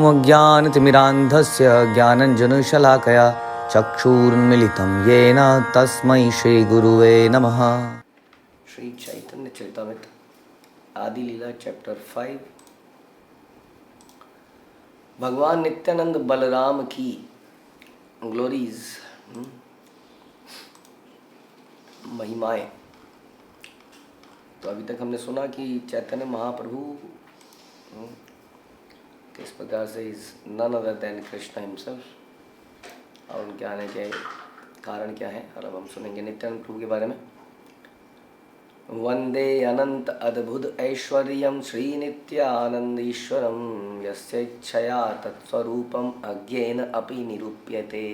अज्ञानतिमिरान्धस्य ज्ञानञ्जनशलाकया चक्षुरुन्मीलितं येन तस्मै श्रीगुरुवे नमः। श्री चैतन्य चरितामृत आदि लीला चैप्टर 5। भगवान नित्यानंद बलराम की ग्लोरीज, महिमाएं। तो अभी तक हमने सुना कि चैतन्य महाप्रभु किस प्रकार से is none other than Krishna himself, और उनके आने के कारण क्या है। और अब हम सुनेंगे नित्यानंद प्रभु के बारे में। वंदे अनंत अद्भुत ऐश्वर्यं श्री नित्यानंदीश्वरं यस्य इच्छया तत्स्वरूपम अज्ञेन अपि निरूप्यते।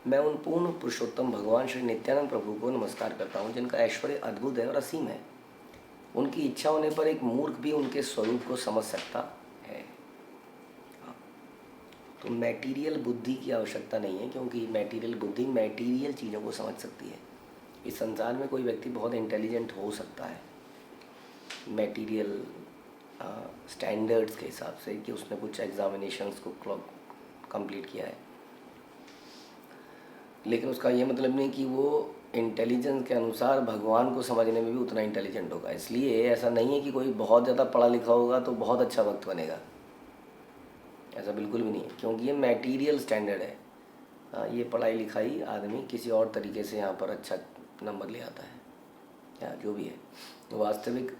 मैं उन पूर्ण पुरुषोत्तम भगवान श्री नित्यानंद प्रभु को नमस्कार करता हूँ, जिनका ऐश्वर्य अद्भुत है और असीम है। उनकी इच्छा होने पर एक मूर्ख भी उनके स्वरूप को समझ सकता है। तो मैटीरियल बुद्धि की आवश्यकता नहीं है, क्योंकि मैटीरियल बुद्धि मैटीरियल चीज़ों को समझ सकती है। इस संसार में कोई व्यक्ति बहुत इंटेलिजेंट हो सकता है मैटीरियल स्टैंडर्ड्स के हिसाब से, कि उसने कुछ एग्जामिनेशंस को कंप्लीट किया है, लेकिन उसका ये मतलब नहीं कि वो इंटेलिजेंस के अनुसार भगवान को समझने में भी उतना इंटेलिजेंट होगा। इसलिए ऐसा नहीं है कि कोई बहुत ज़्यादा पढ़ा लिखा होगा तो बहुत अच्छा भक्त बनेगा, ऐसा बिल्कुल भी नहीं है, क्योंकि ये मैटीरियल स्टैंडर्ड है। ये पढ़ाई लिखाई आदमी किसी और तरीके से यहाँ पर अच्छा नंबर ले आता है, या जो भी है। तो वास्तविक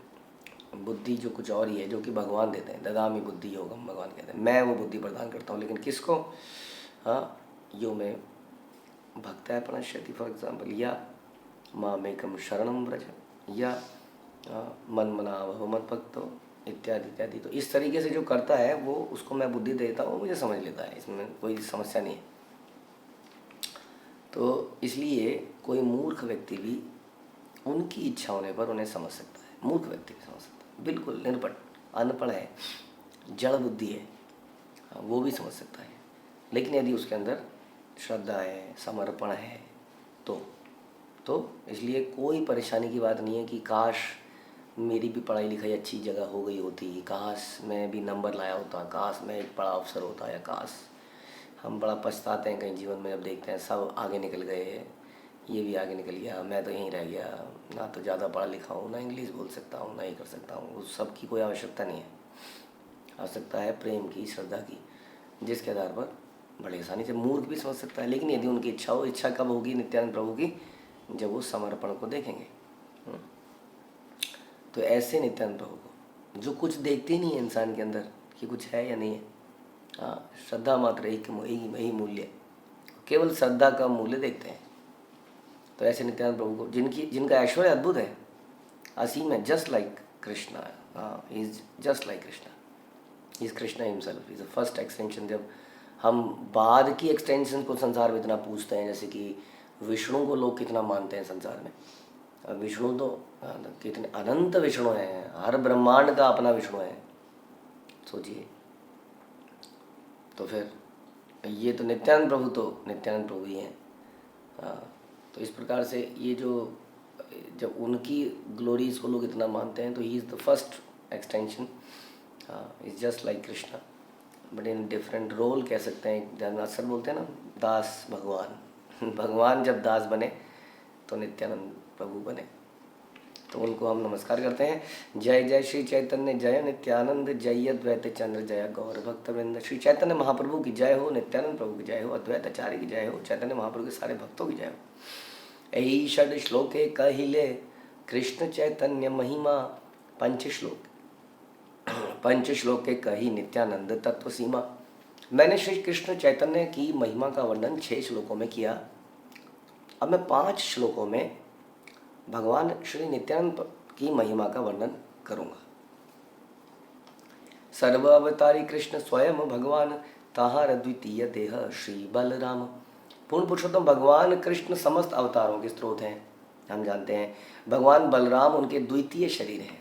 बुद्धि जो कुछ और ही है, जो कि भगवान देते हैं। ददामि बुद्धि योगम, भगवान कहते हैं मैं वो बुद्धि प्रदान करता हूँ, लेकिन किसको? यो में भक्त है प्रणश्यति, फॉर एग्जाम्पल, या मामेकम शरणम व्रज, या मन मना भव मत भक्तो इत्यादि इत्यादि। तो इस तरीके से जो करता है वो, उसको मैं बुद्धि देता हूँ, मुझे समझ लेता है, इसमें कोई समस्या नहीं है। तो इसलिए कोई मूर्ख व्यक्ति भी उनकी इच्छा होने पर उन्हें समझ सकता है। मूर्ख व्यक्ति भी समझ सकता है, बिल्कुल निर्पट, अनपढ़ है, जड़ बुद्धि है, वो भी समझ सकता है। लेकिन यदि उसके अंदर श्रद्धा है, समर्पण है, तो इसलिए कोई परेशानी की बात नहीं है कि काश मेरी भी पढ़ाई लिखाई अच्छी जगह हो गई होती, काश मैं भी नंबर लाया होता, काश मैं एक बड़ा अफसर होता, या काश। हम बड़ा पछताते हैं कहीं जीवन में जब देखते हैं सब आगे निकल गए, ये भी आगे निकल गया, मैं तो यहीं रह गया, ना तो ज़्यादा पढ़ा लिखा हूँ, ना इंग्लिश बोल सकता हूँ, ना ही कर सकता हूँ। उस सब की कोई आवश्यकता नहीं है। आवश्यकता है प्रेम की, श्रद्धा की, जिसके आधार पर बड़े आसानी से मूर्ख भी समझ सकता है। लेकिन यदि उनकी इच्छा हो, इच्छा कब होगी नित्यानंद प्रभु की? जब वो समर्पण को देखेंगे। तो ऐसे नित्यानंद प्रभु को जो कुछ देखते ही नहीं है इंसान के अंदर कि कुछ है या नहीं है, श्रद्धा मात्र यही मूल्य, केवल श्रद्धा का मूल्य देखते हैं। तो ऐसे नित्यानंद प्रभु को जिनका ऐश्वर्य अद्भुत है, असीम है, just like Krishna, is just like Krishna, is Krishna himself, is the first extension. जब हम बाद की एक्सटेंशन को संसार में इतना पूछते हैं, जैसे कि विष्णु को लोग कितना मानते हैं संसार में, विष्णु तो कितने अनंत विष्णु हैं, हर ब्रह्मांड का अपना विष्णु है, सोचिए। तो फिर ये तो नित्यानंद प्रभु ही हैं। तो इस प्रकार से ये जो जब उनकी ग्लोरीज को लोग इतना मानते हैं, तो he is the first extension, is just like Krishna but in different role, कह सकते हैं। जगन्नाथ सर बोलते हैं ना, दास भगवान भगवान जब दास बने तो नित्यानंद प्रभु बने। तो उनको हम नमस्कार करते हैं। जय जय श्री चैतन्य, जय नित्यानंद, जय अद्वैत चंद्र, जय गौर भक्तवृंद। श्री चैतन्य महाप्रभु की जय हो, नित्यानंद प्रभु की जय हो, अद्वैत आचार्य की जय हो, चैतन्य महाप्रभु के सारे भक्तों की जय हो। यही षड श्लोके कहिले कृष्ण चैतन्य महिमा, पंच श्लोक के कही नित्यानंद तत्व सीमा। मैंने श्री कृष्ण चैतन्य की महिमा का वर्णन 6 श्लोकों में किया। अब मैं 5 श्लोकों में भगवान श्री नित्यानंद की महिमा का वर्णन करूंगा। सर्व अवतारी कृष्ण स्वयं भगवान, ताहार द्वितीय देह श्री बलराम। पूर्ण पुरुषोत्तम भगवान कृष्ण समस्त अवतारों के स्रोत हैं। हम जानते हैं भगवान बलराम उनके द्वितीय शरीर हैं।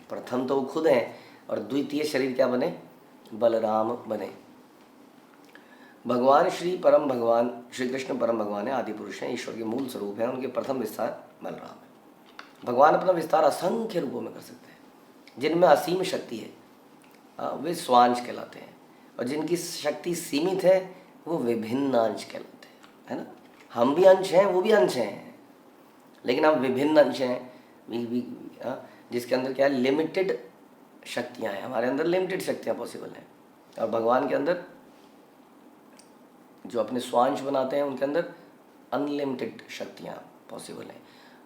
प्रथम तो वो खुद हैं, और द्वितीय शरीर क्या बने? बलराम बने। भगवान श्री कृष्ण परम भगवान है, आदि पुरुष हैं, ईश्वर के मूल स्वरूप हैं। उनके प्रथम विस्तार बलराम है। भगवान अपना विस्तार असंख्य रूपों में कर सकते हैं, जिनमें असीम शक्ति है। वे स्वांश कहलाते हैं। और जिनकी शक्ति सीमित है वो विभिन्न अंश कहलाते हैं, है ना। हम भी अंश हैं, वो भी अंश हैं, लेकिन हम विभिन्न अंश हैं। जिसके अंदर क्या है, लिमिटेड शक्तियाँ हैं। हमारे अंदर लिमिटेड शक्तियाँ पॉसिबल हैं, और भगवान के अंदर जो अपने स्वांश बनाते हैं उनके अंदर अनलिमिटेड शक्तियाँ पॉसिबल हैं।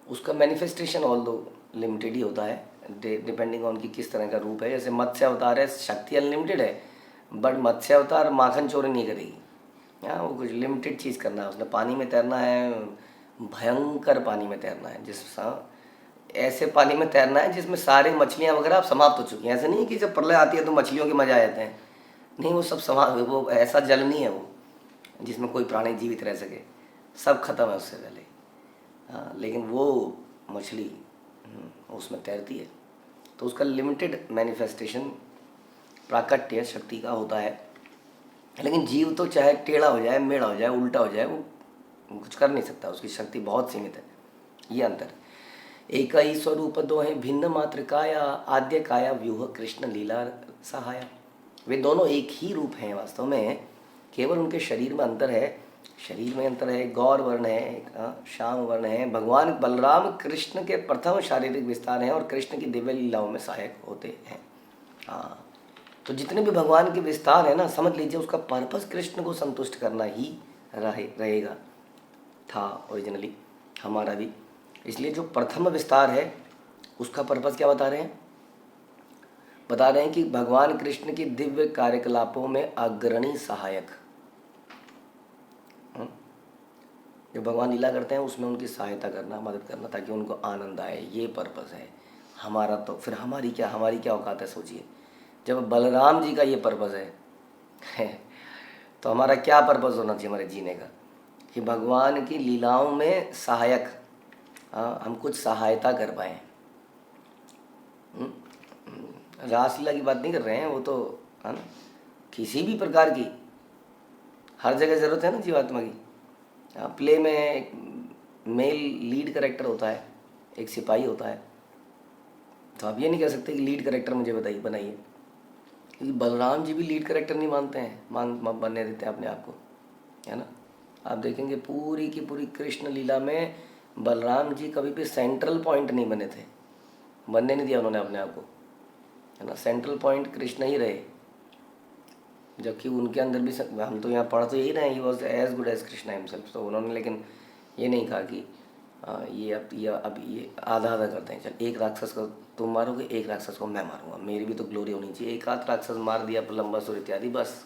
उसका मैनिफेस्टेशन ऑल दो लिमिटेड ही होता है, डिपेंडिंग ऑन कि किस तरह का रूप है। जैसे मत्स्य अवतार है, शक्ति अनलिमिटेड है, बट मत्स्य अवतार माखन चोरी नहीं करेगी। हाँ, वो कुछ लिमिटेड चीज़ करना है, उसने पानी में तैरना है, भयंकर पानी में तैरना है, ऐसे पानी में तैरना है जिसमें सारी मछलियाँ वगैरह अब समाप्त हो चुकी हैं। ऐसा नहीं है कि जब प्रलय आती है तो मछलियों के मजा आ जाते हैं, नहीं, वो सब वो ऐसा जल नहीं है वो जिसमें कोई प्राणी जीवित रह सके, सब खत्म है उससे पहले। हाँ, लेकिन वो मछली उसमें तैरती है, तो उसका लिमिटेड मैनिफेस्टेशन प्राकट्य शक्ति का होता है। लेकिन जीव तो चाहे टेढ़ा हो जाए, मेढ़ा हो जाए, उल्टा हो जाए, वो कुछ कर नहीं सकता, उसकी शक्ति बहुत सीमित है। ये अंतर। एक ही स्वरूप दो है भिन्न मात्र काया, आद्य काया व्यूह कृष्ण लीला सहाया। वे दोनों एक ही रूप हैं वास्तव में, केवल उनके शरीर में अंतर है। शरीर में अंतर है, गौर वर्ण है, श्याम वर्ण है। भगवान बलराम कृष्ण के प्रथम शारीरिक विस्तार हैं और कृष्ण की दिव्य लीलाओं में सहायक होते हैं। हाँ, तो जितने भी भगवान के विस्तार है ना, समझ लीजिए उसका पर्पस कृष्ण को संतुष्ट करना ही रहेगा, था ओरिजिनली हमारा भी। इसलिए जो प्रथम विस्तार है उसका पर्पस क्या बता रहे हैं? बता रहे हैं कि भगवान कृष्ण की दिव्य कार्यकलापों में अग्रणी सहायक, जो भगवान लीला करते हैं उसमें उनकी सहायता करना, मदद करना, ताकि उनको आनंद आए। ये पर्पस है हमारा। तो फिर हमारी क्या औकात है, सोचिए। जब बलराम जी का ये पर्पस है तो हमारा क्या पर्पस होना चाहिए हमारे जीने का, कि भगवान की लीलाओं में सहायक, हम कुछ सहायता कर पाएँ। रासलीला की बात नहीं कर रहे हैं, वो तो है ना, किसी भी प्रकार की हर जगह ज़रूरत है ना जीवात्मा की। प्ले में एक मेल लीड कैरेक्टर होता है, एक सिपाही होता है, तो आप ये नहीं कह सकते कि लीड कैरेक्टर मुझे बनाइए, क्योंकि बलराम जी भी लीड कैरेक्टर नहीं मानते हैं, बनने देते हैं अपने आप को, है ना। आप देखेंगे पूरी की पूरी कृष्ण लीला में बलराम जी कभी भी सेंट्रल पॉइंट नहीं बने थे, बनने नहीं दिया उन्होंने अपने आप को, है ना। सेंट्रल पॉइंट कृष्ण ही रहे, जबकि उनके अंदर भी हम तो यहाँ पढ़ तो यही रहे, he was as good as Krishna himself. तो उन्होंने लेकिन ये नहीं कहा कि ये आधा आधा करते हैं, चल एक राक्षस को तुम मारोगे, एक राक्षस को मैं मारूंगा, मेरी भी तो ग्लोरी होनी चाहिए। एक आध राक्षस मार दिया, प्रलंबासुर इत्यादि, बस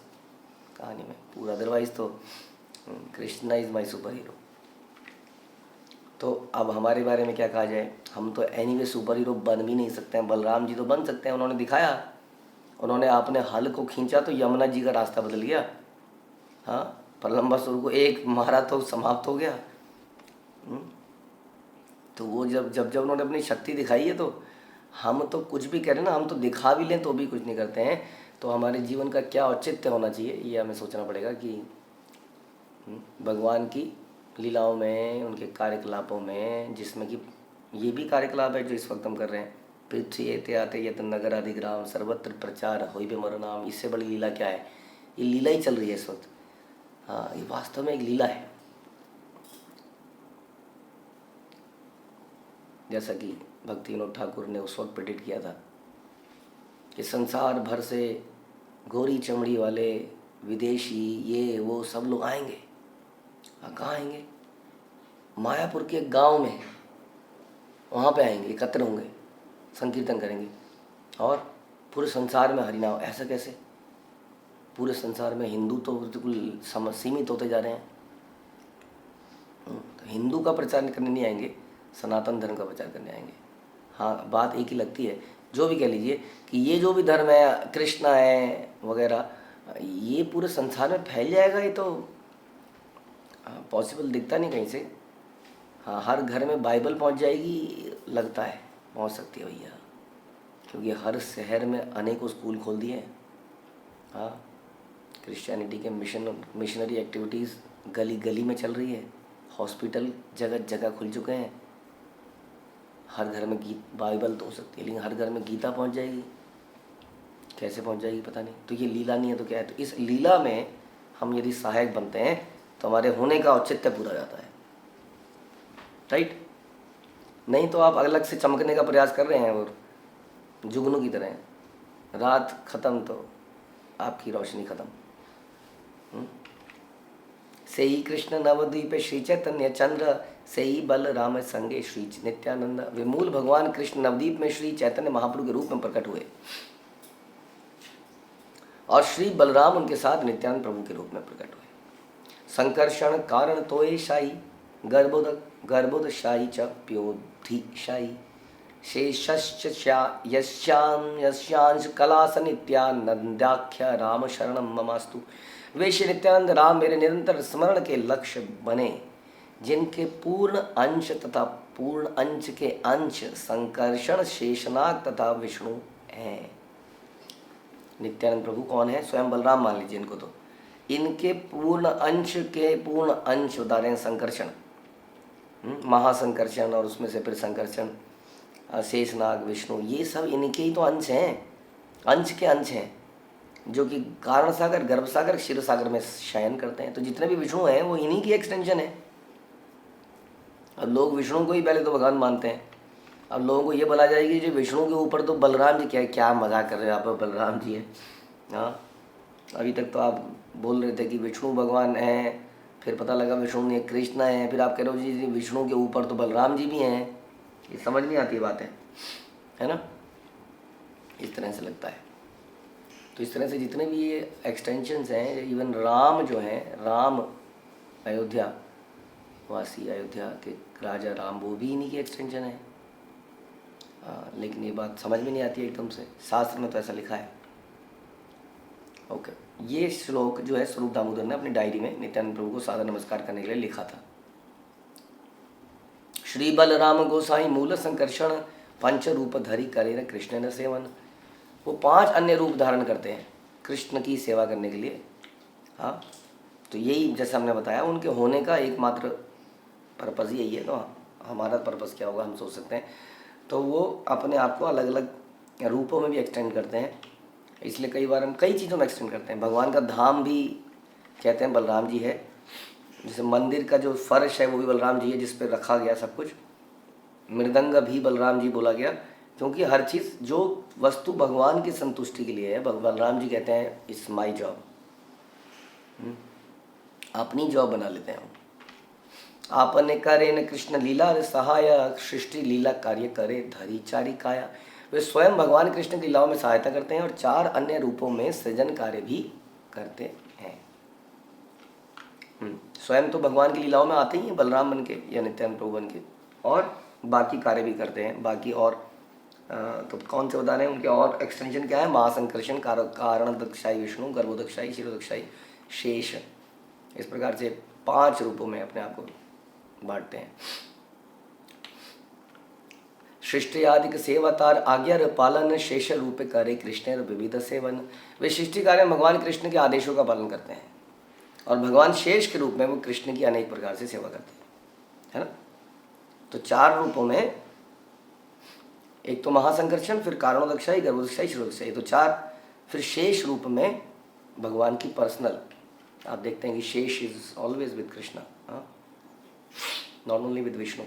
कहानी में पूरा। अदरवाइज तो Krishna is my super hero. तो अब हमारे बारे में क्या कहा जाए, हम तो एनीवे सुपर हीरो बन भी नहीं सकते हैं। बलराम जी तो बन सकते हैं, उन्होंने दिखाया, उन्होंने अपने हल को खींचा तो यमुना जी का रास्ता बदल गया। हाँ, प्रलंबासुर को एक मारा तो समाप्त हो गया। तो वो जब उन्होंने अपनी शक्ति दिखाई है, तो हम तो कुछ भी करें ना, हम तो दिखा भी लें तो भी कुछ नहीं करते हैं। तो हमारे जीवन का क्या औचित्य होना चाहिए, ये हमें सोचना पड़ेगा कि भगवान की लीलाओं में, उनके कार्यकलापों में, जिसमें कि ये भी कार्यकलाप है जो इस वक्त हम कर रहे हैं, पृथ्वी एते आते यत नगर अधिग्राम सर्वत्र प्रचार होई बे मोर नाम। इससे बड़ी लीला क्या है? ये लीला ही चल रही है इस वक्त। हाँ, ये वास्तव में एक लीला है। जैसा कि भक्ति विनोद ठाकुर ने उस वक्त प्रेडिक्ट किया था कि संसार भर से गोरी चमड़ी वाले विदेशी, ये वो सब लोग आएंगे। कहाँ आएंगे? मायापुर के एक गाँव में, वहाँ पे आएंगे, एकत्र होंगे, संकीर्तन करेंगे, और पूरे संसार में हरिनाम। ऐसा कैसे? पूरे संसार में हिंदू तो बिल्कुल सीमित होते जा रहे हैं। तो हिंदू का प्रचार करने नहीं आएंगे, सनातन धर्म का प्रचार करने आएंगे। हाँ, बात एक ही लगती है, जो भी कह लीजिए कि ये जो भी धर्म है, कृष्णा है वगैरह, ये पूरे संसार में फैल जाएगा, ये तो पॉसिबल दिखता नहीं कहीं से। हाँ, हर घर में बाइबल पहुंच जाएगी, लगता है पहुंच सकती है भैया, क्योंकि हर शहर में अनेकों स्कूल खोल दिए हैं। हाँ, क्रिश्चियनिटी के मिशनरी एक्टिविटीज़ गली गली में चल रही है, हॉस्पिटल जगह जगह खुल चुके हैं। हर घर में बाइबल तो हो सकती है, लेकिन हर घर में गीता पहुंच जाएगी, कैसे पहुंच जाएगी पता नहीं। तो ये लीला नहीं है तो क्या है? तो इस लीला में हम यदि सहायक बनते हैं तो हमारे होने का औचित्य पूरा जाता है, राइट। नहीं तो आप अलग से चमकने का प्रयास कर रहे हैं और जुगनू की तरह, रात खत्म तो आपकी रोशनी खत्म। से ही कृष्ण नवद्वीप श्री चैतन्य चंद्र, से ही बल राम संगे श्री नित्यानंद। वे मूल भगवान कृष्ण नवद्वीप में श्री चैतन्य महाप्रभु के रूप में प्रकट हुए और श्री बलराम उनके साथ नित्यानंद प्रभु के रूप में प्रकट हुए। संकर्षण कारण तोय शाही, गर्भोदशाई च प्योधिशाई, शेषश्च यस्यांश कलास नित्यानंदाख्य राम शरणम ममास्तु। वे श्री नित्यानंद राम मेरे निरंतर स्मरण के लक्ष्य बने, जिनके पूर्ण अंश तथा पूर्ण अंश के अंश संकर्षण, शेषनाग तथा विष्णु हैं। नित्यानंद प्रभु कौन है? स्वयं बलराम मान लीजिए इनको। तो इनके पूर्ण अंश के पूर्ण अंश बता रहे हैं संकर्षण, महासंकर्षण, और उसमें से फिर संकर्षण, शेषनाग, विष्णु, ये सब इनके ही तो अंश हैं, अंश के अंश हैं, जो कि कारण सागर, गर्भ सागर, क्षीर सागर में शयन करते हैं। तो जितने भी विष्णु हैं वो इन्हीं की एक्सटेंशन है। अब लोग विष्णु को ही पहले तो भगवान मानते हैं। अब लोगों को ये बोला जाएगी जो विष्णु के ऊपर तो बलराम जी, क्या क्या मजाक कर रहे हो आप, बलराम जी है। हाँ, अभी तक तो आप बोल रहे थे कि विष्णु भगवान हैं, फिर पता लगा विष्णु नहीं कृष्ण है, फिर आप कह रहे हो जी विष्णु के ऊपर तो बलराम जी भी हैं। ये समझ नहीं आती बात है ना। इस तरह से लगता है। तो इस तरह से जितने भी ये एक्सटेंशंस हैं, इवन राम जो हैं, राम अयोध्या वासी, अयोध्या के राजा राम, वो भी इन्हीं की एक्सटेंशन है। लेकिन ये बात समझ में नहीं आती है एकदम से, शास्त्र में तो ऐसा लिखा है। ओके, ये श्लोक जो है स्वरूप दामोदर ने अपनी डायरी में नित्यानंद प्रभु को सादर नमस्कार करने के लिए लिखा था। श्री बलराम गोसाई मूल संकर्षण, पंच रूप धरी करे कृष्ण न सेवन। वो 5 अन्य रूप धारण करते हैं कृष्ण की सेवा करने के लिए। हाँ, तो यही जैसे हमने बताया उनके होने का एकमात्र पर्पज़ यही है। तो हमारा पर्पज़ क्या होगा हम सोच सकते हैं। तो वो अपने आप को अलग अलग रूपों में भी एक्सटेंड करते हैं, इसलिए कई बार हम कई चीज़ों में एक्सटेंड करते हैं। भगवान का धाम भी कहते हैं बलराम जी है, जैसे मंदिर का जो फर्श है वो भी बलराम जी है, जिस पर रखा गया सब कुछ। मृदंग भी बलराम जी बोला गया, क्योंकि हर चीज़ जो वस्तु भगवान की संतुष्टि के लिए है, बलराम जी कहते हैं इट्स माई जॉब, अपनी जॉब बना लेते हैं। आपने करे न कृष्ण लीला सहाय, सृष्टि लीला कार्य करे धरी चारी काया। वे स्वयं भगवान कृष्ण की लीलाओं में सहायता करते हैं और 4 अन्य रूपों में सृजन कार्य भी करते हैं। स्वयं तो भगवान की लीलाओं में आते ही हैं बलराम बन के या नित्यानंद प्रभु बन के, और बाकी कार्य भी करते हैं। बाकी और तो कौन से बता रहे हैं उनके और एक्सटेंशन क्या है? महासंकर्षण, कारण दक्षाई विष्णु, गर्भोदक्षाई, क्षीरोदक्षाई, शेष। इस प्रकार से 5 रूपों में अपने आप को बांटते हैं। सृष्टि आदि सेवातार आज्ञा पालन, शेष रूप करे कृष्ण विविध सेवन। वे सृष्टि कार्य में भगवान कृष्ण के आदेशों का पालन करते हैं और भगवान शेष के रूप में वो कृष्ण की अनेक प्रकार से सेवा करते हैं, है ना। तो 4 रूपों में, एक तो महासंकर्षण, फिर कारणोदक्षाई, गर्भोदक्षाई, क्षीरोदक्षाई, तो 4। फिर शेष रूप में भगवान की पर्सनल, आप देखते हैं कि शेष is always with Krishna, not only with Vishnu.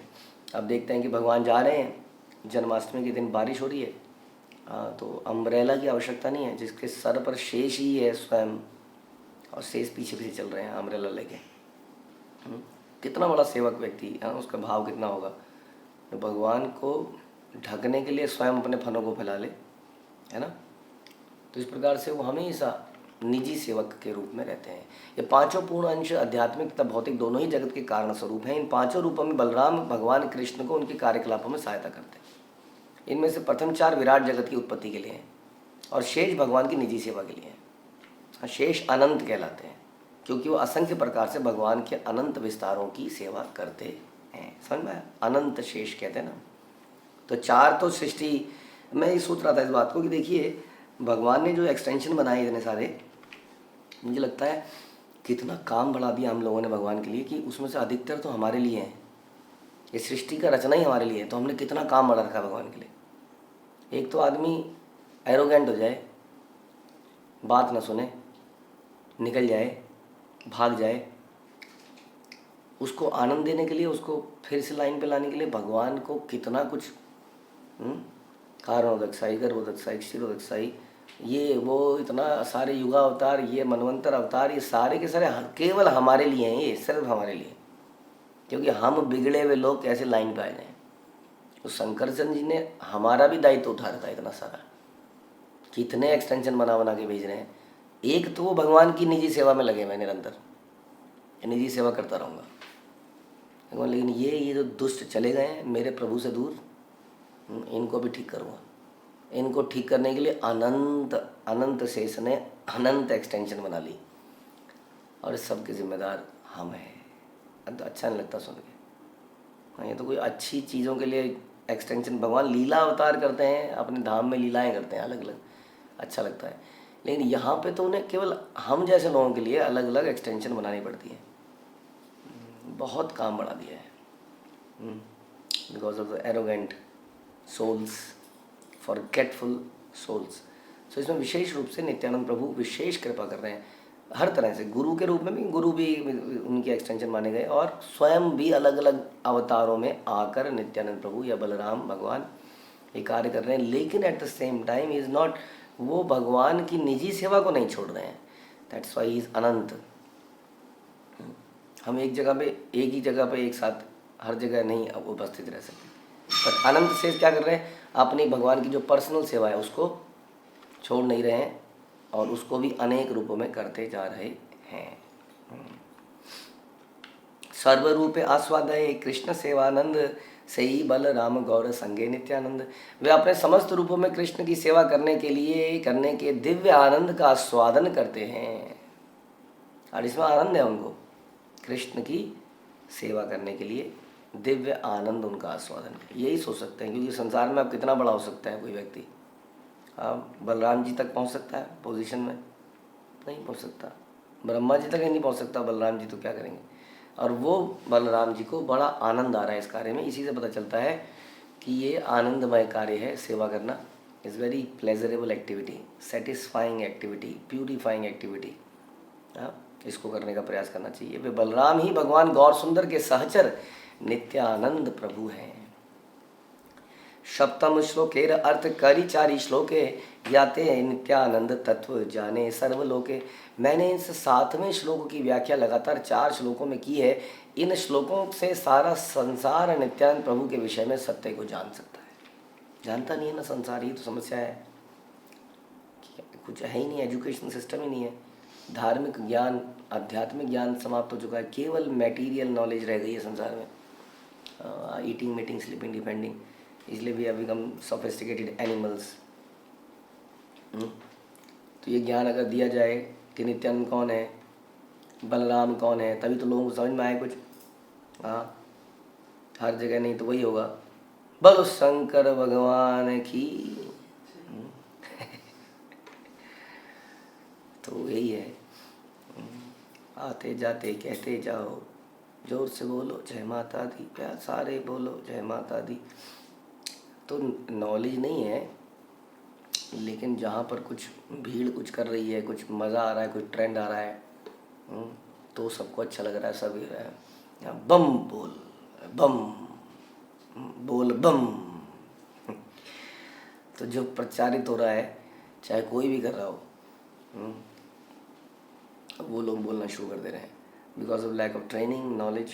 आप देखते हैं कि भगवान जा रहे हैं, जन्माष्टमी के दिन बारिश हो रही है, तो अम्ब्रेला की आवश्यकता नहीं है, जिसके सर पर शेष ही है स्वयं, और शेष पीछे पीछे चल रहे हैं अम्ब्रेला लेके। कितना बड़ा सेवक व्यक्ति, उसका भाव कितना होगा, तो भगवान को ढकने के लिए स्वयं अपने फनों को फैला ले, है ना। तो इस प्रकार से वो हमेशा निजी सेवक के रूप में रहते हैं। ये 5 पूर्ण अंश आध्यात्मिक तथा भौतिक दोनों ही जगत के कारण स्वरूप हैं। इन 5 रूपों में बलराम भगवान कृष्ण को उनके कार्यकलापों में सहायता करते हैं। इनमें से प्रथम 4 विराट जगत की उत्पत्ति के लिए हैं और शेष भगवान की निजी सेवा के लिए हैं। शेष अनंत कहलाते हैं क्योंकि वो असंख्य प्रकार से भगवान के अनंत विस्तारों की सेवा करते हैं। समझ में आया? अनंत शेष कहते हैं ना। तो 4 तो सृष्टि, मैं ये सोच रहा था इस बात को कि देखिए भगवान ने जो एक्सटेंशन बनाए इतने सारे, मुझे लगता है कितना काम बढ़ा दिया हम लोगों ने भगवान के लिए, कि उसमें से अधिकतर तो हमारे लिए हैं। ये सृष्टि का रचना ही हमारे लिए है, तो हमने कितना काम बढ़ा रखा है भगवान के लिए। एक तो आदमी एरोगेंट हो जाए बात ना सुने, निकल जाए, भाग जाए, उसको आनंद देने के लिए, उसको फिर से लाइन पे लाने के लिए भगवान को कितना कुछ कारणोदक साई, गर्भोदक साई, क्षीरोदक साई, ये वो इतना सारे युगा अवतार, ये मनवंतर अवतार, ये सारे के सारे केवल हमारे लिए हैं, ये सिर्फ हमारे लिए, क्योंकि हम बिगड़े हुए लोग कैसे लाइन पे आ जाएं। तो शंकरचंद जी ने हमारा भी दायित्व उठा रखा है इतना सारा, कितने एक्सटेंशन बना बना के भेज रहे हैं। एक तो वो भगवान की निजी सेवा में लगे हुए निरंतर, निजी सेवा करता रहूँगा भगवान, लेकिन ये जो दुष्ट चले गए हैं मेरे प्रभु से दूर, इनको भी ठीक करूँगा। इनको ठीक करने के लिए अनंत अनंत शेष ने अनंत एक्सटेंशन बना ली, और इस सब के जिम्मेदार हम हैं। तो अच्छा नहीं लगता सुन के। ये तो कोई अच्छी चीज़ों के लिए एक्सटेंशन, भगवान लीला अवतार करते हैं, अपने धाम में लीलाएं करते हैं अलग अलग, अच्छा लगता है। लेकिन यहाँ पे तो उन्हें केवल हम जैसे लोगों के लिए अलग अलग एक्सटेंशन बनानी पड़ती है। बहुत काम बढ़ा दिया है, because of the arrogant souls, forgetful souls. So इसमें विशेष रूप से नित्यानंद प्रभु विशेष कृपा कर रहे हैं हर तरह से। गुरु के रूप में भी, गुरु भी उनकी एक्सटेंशन माने गए, और स्वयं भी अलग अलग अवतारों में आकर नित्यानंद प्रभु या बलराम भगवान ये कार्य कर रहे हैं। लेकिन at the same time is not, वो भगवान की निजी सेवा को नहीं छोड़ रहे हैं। दैट्स वाई इज अनंत। हम एक जगह पे, एक ही जगह पे एक साथ हर जगह नहीं उपस्थित रह सकते, पर अनंत शेष क्या कर रहे हैं, अपनी भगवान की जो पर्सनल सेवा है उसको छोड़ नहीं रहे हैं, और उसको भी अनेक रूपों में करते जा रहे हैं। सर्वरूपे आस्वादये कृष्ण सेवानंद, सही बल राम गौर संगे नित्यानंद। वे अपने समस्त रूपों में कृष्ण की सेवा करने के लिए, करने के दिव्य आनंद का आस्वादन करते हैं, और इसमें आनंद है उनको, कृष्ण की सेवा करने के लिए दिव्य आनंद उनका आस्वादन। यही सोच सकते हैं, क्योंकि संसार में अब कितना बड़ा हो सकता है कोई व्यक्ति। अब बलराम जी तक पहुंच सकता है पोजीशन में? नहीं पहुंच सकता। ब्रह्मा जी तक ही नहीं पहुंच सकता, बलराम जी तो क्या करेंगे। और वो बलराम जी को बड़ा आनंद आ रहा है इस कार्य में। इसी से पता चलता है कि ये आनंदमय कार्य है। सेवा करना is very pleasurable activity, satisfying activity, purifying activity. इसको करने का प्रयास करना चाहिए। वे बलराम ही भगवान गौर सुंदर के सहचर नित्यानंद प्रभु हैं। सप्तम श्लोकेर अर्थ करी चारी श्लोके, याते नित्यानंद तत्व जाने सर्वलोके। मैंने इस 7वें श्लोक की व्याख्या लगातार 4 श्लोकों में की है। इन श्लोकों से सारा संसार नित्यानंद प्रभु के विषय में सत्य को जान सकता है। जानता नहीं है ना संसार, ही तो समस्या है। कुछ है ही नहीं, एजुकेशन सिस्टम ही नहीं है, धार्मिक ज्ञान, आध्यात्मिक ज्ञान समाप्त हो चुका है, केवल मटेरियल नॉलेज रह गई है संसार में। ईटिंग, मीटिंग, स्लीपिंग, डिपेंडिंग, इसलिए we have become sophisticated animals. तो ये ज्ञान अगर दिया जाए कि नित्यानंद कौन है, बलराम कौन है, तभी तो लोगों को समझ में आए कुछ। हाँ, हर जगह नहीं तो वही होगा, बोलो शंकर भगवान की। तो यही है, आते जाते कहते जाओ, जोर से बोलो जय माता दी, प्यार सारे बोलो जय माता दी। तो नॉलेज नहीं है, लेकिन जहाँ पर कुछ भीड़ कुछ कर रही है, कुछ मज़ा आ रहा है, कुछ ट्रेंड आ रहा है, तो सबको अच्छा लग रहा है, सब रहा है बम बोल, बम बोल, बम। तो जो प्रचारित हो रहा है, चाहे कोई भी कर रहा हो, वो लोग बोलना शुरू कर दे रहे हैं, because of lack of training, knowledge,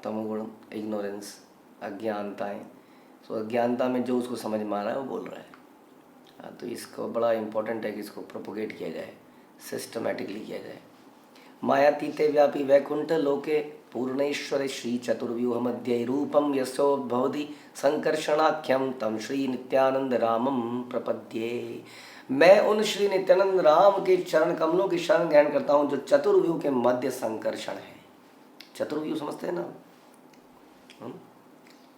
तमोगुण, इग्नोरेंस, अज्ञानताएँ। तो अज्ञानता में जो उसको समझ में आ रहा है वो बोल रहा है। तो इसको बड़ा इम्पोर्टेंट है कि इसको प्रोपोगेट किया जाए, सिस्टमेटिकली किया जाए। मायातीते व्यापी वैकुंठ लोके पूर्णेश्वर श्री चतुर्व्यूह मध्य रूपम यशोद्भवति संकर्षणाख्यम तम श्री नित्यानंद रामम प्रपद्ये। मैं उन श्री नित्यानंद राम के चरण कमलों की शरण ग्रहण करता हूँ जो चतुर्व्यूह के मध्य संकर्षण है। चतुर्व्यूह समझते हैं ना?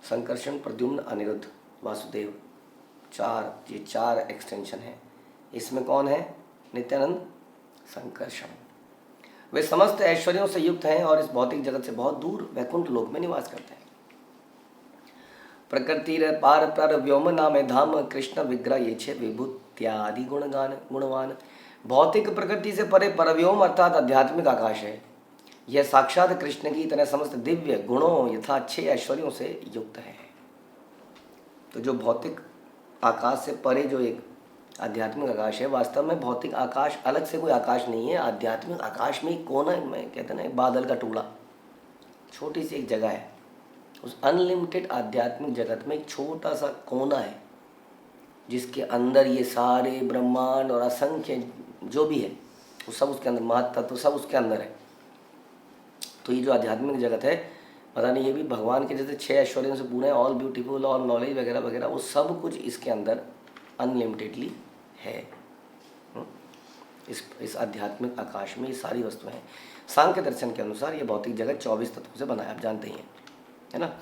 संकर्षण, प्रद्युम्न, अनिरुद्ध, वासुदेव, ये 4 एक्सटेंशन है। इसमें कौन है? नित्यानंद संकर्षण। वे समस्त ऐश्वर्यों से युक्त हैं और इस भौतिक जगत से बहुत दूर वैकुंठ लोक में निवास करते हैं। प्रकृति पार पर व्योम नामे धाम कृष्ण विग्रह ये छे विभूति इत्यादि गुणवान। भौतिक प्रकृति से परे परव्योम अर्थात आध्यात्मिक आकाश है। यह साक्षात कृष्ण की तरह समस्त दिव्य गुणों यथा अच्छे ऐश्वर्यों से युक्त है। तो जो भौतिक आकाश से परे जो एक आध्यात्मिक आकाश है, वास्तव में भौतिक आकाश अलग से कोई आकाश नहीं है। आध्यात्मिक आकाश में एक कोना में कहते हैं ना, बादल का टुकड़ा, छोटी सी एक जगह है। उस अनलिमिटेड आध्यात्मिक जगत में एक छोटा सा कोना है जिसके अंदर ये सारे ब्रह्मांड और असंख्य जो भी है वो सब उसके अंदर, महत्तत्व सब उसके अंदर है। तो ये जो आध्यात्मिक जगत है, पता नहीं, ये भी भगवान के जैसे 6 ऐश्वर्यों से पूर्ण है, ऑल ब्यूटीफुल, ऑल नॉलेज वगैरह वगैरह, वो सब कुछ इसके अंदर अनलिमिटेडली है। इस आध्यात्मिक आकाश में ये सारी वस्तुएं हैं। सांख्य दर्शन के अनुसार ये भौतिक जगत 24 तत्वों से बना है, आप जानते ही हैं, है ना।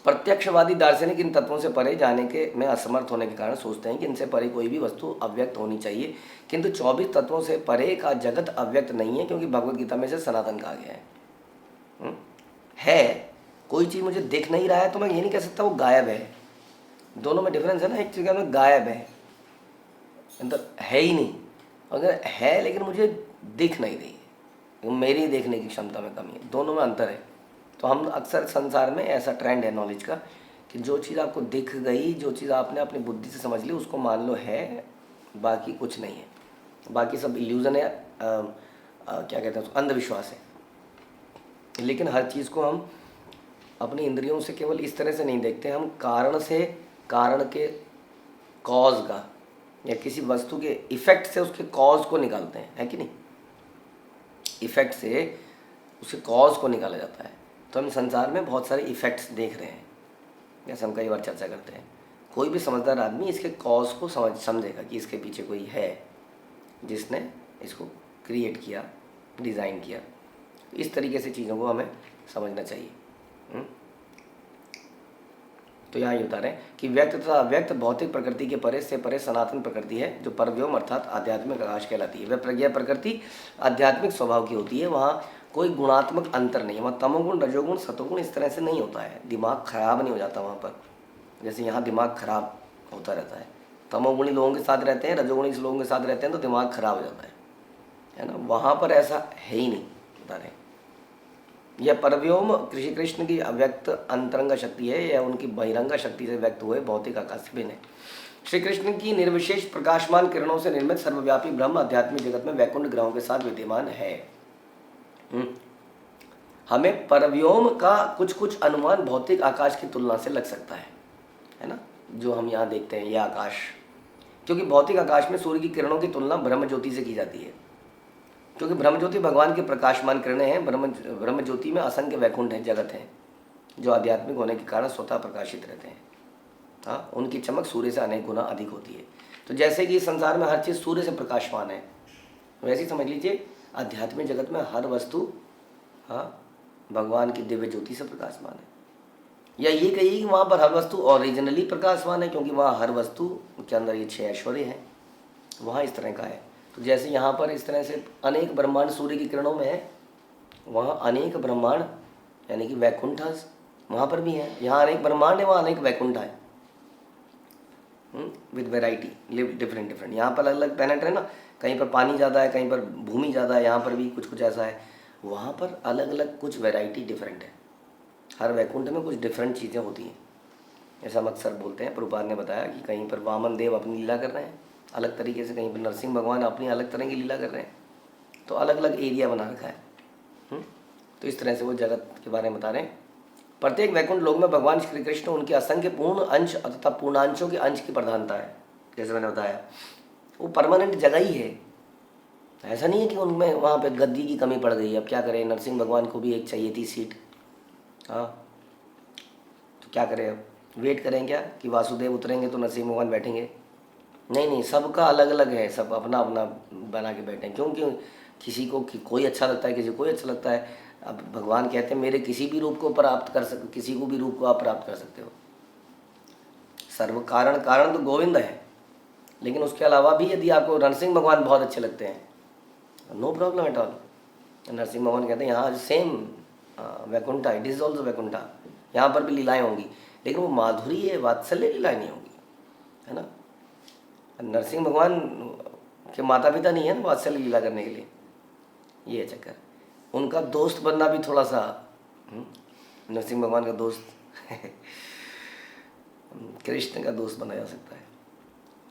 प्रत्यक्षवादी दार्शनिक इन तत्वों से परे जाने के में असमर्थ होने के कारण सोचते हैं कि इनसे परे कोई भी वस्तु अव्यक्त होनी चाहिए, किंतु 24 तत्वों से परे का जगत अव्यक्त नहीं है, क्योंकि भगवत गीता में से सनातन कहा गया है। कोई चीज़ मुझे दिख नहीं रहा है तो मैं ये नहीं कह सकता वो गायब है। दोनों में डिफरेंस है ना। एक चीज़ में गायब है, मतलब है ही नहीं, अगर है लेकिन मुझे दिख नहीं रही है, मेरी देखने की क्षमता में कमी है, दोनों में अंतर है। तो हम अक्सर संसार में ऐसा ट्रेंड है नॉलेज का कि जो चीज़ आपको दिख गई, जो चीज़ आपने अपनी बुद्धि से समझ ली, उसको मान लो है, बाकी कुछ नहीं है, बाकी सब इल्यूज़न है, क्या कहते हैं, अंधविश्वास है। लेकिन हर चीज़ को हम अपनी इंद्रियों से केवल इस तरह से नहीं देखते, हम कारण से, कारण के कॉज का, या किसी वस्तु के इफेक्ट से उसके कॉज को निकालते हैं, है कि नहीं। इफेक्ट से उसके कॉज को निकाला जाता है। तो हम संसार में बहुत सारे इफेक्ट्स देख रहे हैं, जैसे हम कई बार चर्चा करते हैं। कोई भी समझदार आदमी इसके कॉज को समझेगा कि इसके पीछे कोई है जिसने इसको क्रिएट किया, डिज़ाइन किया। इस तरीके से चीज़ों को हमें समझना चाहिए। तो यहाँ ये बता रहे हैं कि व्यक्त तथा अव्यक्त भौतिक प्रकृति के परे से परे सनातन प्रकृति है, जो परव्योम अर्थात आध्यात्मिक आकाश कहलाती है। वह प्रज्ञा प्रकृति आध्यात्मिक स्वभाव की होती है, वहाँ कोई गुणात्मक अंतर नहीं है। वहाँ तमोगुण, रजोगुण, सतोगुण इस तरह से नहीं होता है, दिमाग खराब नहीं हो जाता वहाँ पर, जैसे यहाँ दिमाग खराब होता रहता है। तमोगुणी लोगों के साथ रहते हैं, रजोगुणी लोगों के साथ रहते हैं तो दिमाग खराब हो जाता है ना। वहाँ पर ऐसा है ही नहीं, बता रहे। यह परव्योम श्री कृष्ण की अव्यक्त अंतरंग शक्ति है, यह उनकी बहिरंग शक्ति से व्यक्त हुए भौतिक आकाश से भिन्न है। श्री कृष्ण की निर्विशेष प्रकाशमान किरणों से निर्मित सर्वव्यापी ब्रह्म आध्यात्मिक जगत में वैकुंठ ग्रहों के साथ विद्यमान है। हमें परव्योम का कुछ कुछ अनुमान भौतिक आकाश की तुलना से लग सकता है ना, जो हम यहाँ देखते हैं यह आकाश, क्योंकि भौतिक आकाश में सूर्य की किरणों की तुलना ब्रह्म ज्योति से की जाती है, क्योंकि ब्रह्म ज्योति भगवान के प्रकाशमान किरणें हैं। ब्रह्म ज्योति में असंख्य वैकुंठ हैं, जगत हैं, जो आध्यात्मिक होने के कारण स्वतः प्रकाशित रहते हैं। हाँ, उनकी चमक सूर्य से अनेक गुना अधिक होती है। तो जैसे कि संसार में हर चीज़ सूर्य से प्रकाशमान है, वैसे ही समझ लीजिए आध्यात्मिक जगत में हर वस्तु, हाँ, भगवान की दिव्य ज्योति से प्रकाशमान है। या ये कहिए कि वहाँ पर हर वस्तु ओरिजिनली प्रकाशमान है, क्योंकि वहाँ हर वस्तु के अंदर ये 6 ऐश्वर्य हैं, वहाँ इस तरह का है। तो जैसे यहाँ पर इस तरह से अनेक ब्रह्मांड सूर्य की किरणों में है, वहाँ अनेक ब्रह्मांड यानी कि वैकुंठ वहाँ पर भी है। यहाँ अनेक ब्रह्मांड है, वहाँ अनेक वैकुंठ है, विद वेराइटी डिफरेंट। यहाँ पर अलग अलग प्लैनेट है ना, कहीं पर पानी ज़्यादा है, कहीं पर भूमि ज़्यादा है, यहाँ पर भी कुछ कुछ ऐसा है, वहाँ पर अलग अलग कुछ वैरायटी डिफरेंट है। हर वैकुंठ में कुछ डिफरेंट चीज़ें होती हैं। ऐसा हम अक्सर बोलते हैं, प्रभुपाद ने बताया कि कहीं पर वामन देव अपनी लीला कर रहे हैं अलग तरीके से, कहीं पर नरसिंह भगवान अपनी अलग तरह की लीला कर रहे हैं। तो अलग अलग एरिया बना रखा है। तो इस तरह से वो जगत के बारे में बता रहे हैं। प्रत्येक वैकुंठ लोक में भगवान श्री कृष्ण उनके असंख्य पूर्ण अंश तथा पूर्णांशों के अंश की प्रधानता है। जैसे मैंने बताया, वो परमानेंट जगह ही है, ऐसा नहीं है कि उनमें वहाँ पे गद्दी की कमी पड़ गई। अब क्या करें, नरसिंह भगवान को भी एक चाहिए थी सीट, हाँ, तो क्या करें, अब वेट करें क्या कि वासुदेव उतरेंगे तो नरसिंह भगवान बैठेंगे? नहीं, सबका अलग अलग है, सब अपना अपना बना के बैठे हैं। क्योंकि किसी को कोई अच्छा लगता है, किसी को कोई अच्छा लगता है। अब भगवान कहते हैं मेरे किसी भी रूप को प्राप्त कर सकते, किसी को भी रूप को आप प्राप्त कर सकते हो। सर्व कारण कारण तो गोविंद है, लेकिन उसके अलावा भी यदि आपको नरसिंह भगवान बहुत अच्छे लगते हैं, no problem at all. Narasimha भगवान कहते हैं यहाँ same Vaikuntha, it is also Vaikuntha, यहाँ पर भी लीलाएं होंगी, लेकिन वो माधुरी है, वात्सल्य लीलाएं नहीं होंगी, है ना। नरसिंह भगवान के माता पिता नहीं है ना वात्सल्य लीला करने के लिए, ये है चक्कर। उनका दोस्त बनना भी थोड़ा सा, नरसिंह भगवान का दोस्त कृष्ण का दोस्त बना जा सकता है,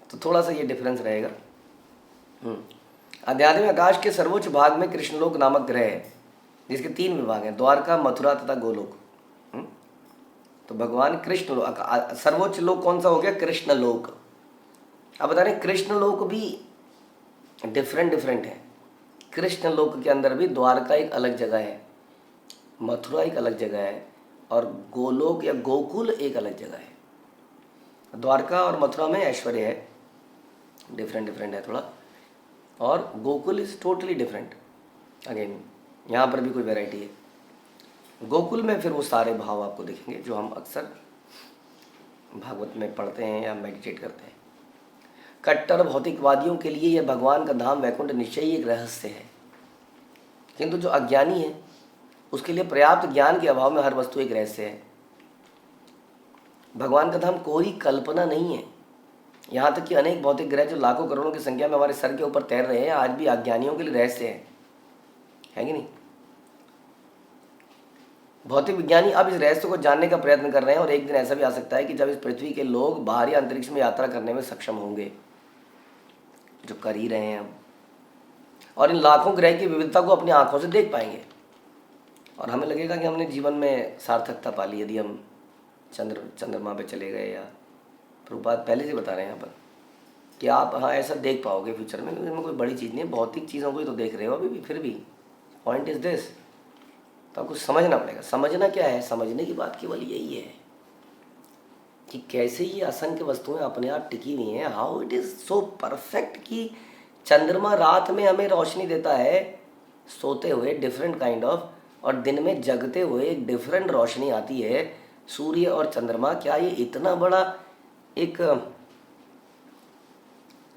तो थोड़ा सा ये डिफरेंस रहेगा। आध्यात्मिक आकाश के सर्वोच्च भाग में कृष्णलोक नामक ग्रह है, जिसके 3 विभाग हैं, द्वारका, मथुरा तथा गोलोक। तो भगवान कृष्ण लोक, सर्वोच्च लोक कौन सा हो गया? कृष्ण लोक। अब बता रहे कृष्ण लोक भी डिफरेंट है। कृष्ण लोक के अंदर भी द्वारका एक अलग जगह है, मथुरा एक अलग जगह है, और गोलोक या गोकुल एक अलग जगह है। द्वारका और मथुरा में ऐश्वर्य है, डिफरेंट है थोड़ा, और Gokul is totally different. Again यहाँ पर भी कोई वैरायटी है। गोकुल में फिर वो सारे भाव आपको दिखेंगे जो हम अक्सर भागवत में पढ़ते हैं या मेडिटेट करते हैं। कट्टर भौतिकवादियों के लिए यह भगवान का धाम वैकुंठ निश्चय ही एक रहस्य है, किंतु जो अज्ञानी है उसके लिए पर्याप्त ज्ञान के अभाव में हर वस्तु एक रहस्य है। भगवान का धाम कोई कल्पना नहीं है। यहाँ तक कि अनेक भौतिक ग्रह जो लाखों करोड़ों की संख्या में हमारे सर के ऊपर तैर रहे हैं, आज भी अज्ञानियों के लिए रहस्य है कि नहीं? भौतिक विज्ञानी अब इस रहस्य को जानने का प्रयत्न कर रहे हैं, और एक दिन ऐसा भी आ सकता है कि जब इस पृथ्वी के लोग बाहरी अंतरिक्ष में यात्रा करने में सक्षम होंगे, जो कर ही रहे हैं अब, और इन लाखों ग्रह की विविधता को अपनी आंखों से देख पाएंगे, और हमें लगेगा कि हमने जीवन में सार्थकता पा ली यदि हम चंद्रमा पे चले गए। या प्रभुपाद पहले से बता रहे हैं यहाँ पर कि आप हाँ ऐसा देख पाओगे फ्यूचर में, इसमें कोई बड़ी चीज़ नहीं है, भौतिक चीज़ों को ही तो देख रहे हो अभी भी। फिर भी पॉइंट इज दिस, तो आपको समझना पड़ेगा। समझना क्या है? समझने की बात केवल यही है कि कैसे ये असंख्य वस्तुएं अपने आप टिकी हुई हैं, how it is so perfect कि चंद्रमा रात में हमें रोशनी देता है सोते हुए डिफरेंट काइंड ऑफ, और दिन में जगते हुए एक डिफरेंट रोशनी आती है। सूर्य और चंद्रमा, क्या ये इतना बड़ा एक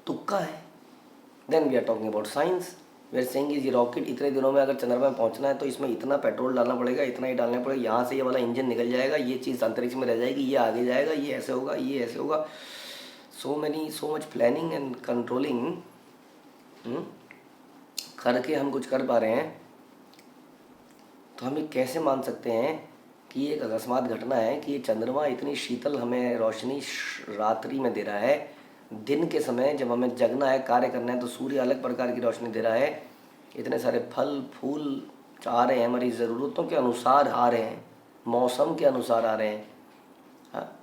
तुक्का है? Then we are talking about science, we are saying ये रॉकेट इतने दिनों में अगर चंद्रमा में पहुंचना है तो इसमें इतना पेट्रोल डालना पड़ेगा, इतना ही डालना पड़ेगा, यहाँ से ये वाला इंजन निकल जाएगा, ये चीज़ अंतरिक्ष में रह जाएगी, ये आगे जाएगा, ये ऐसे होगा, ये ऐसे होगा। So much planning and controlling करके हम कुछ कर पा रहे हैं, तो हम ये कैसे मान सकते हैं कि ये एक अकस्मात घटना है कि ये चंद्रमा इतनी शीतल हमें रोशनी रात्रि में दे रहा है, दिन के समय जब हमें जगना है, कार्य करना है, तो सूर्य अलग प्रकार की रोशनी दे रहा है। इतने सारे फल फूल आ रहे हैं, हमारी ज़रूरतों के अनुसार आ रहे हैं, मौसम के अनुसार आ रहे हैं। हाँ,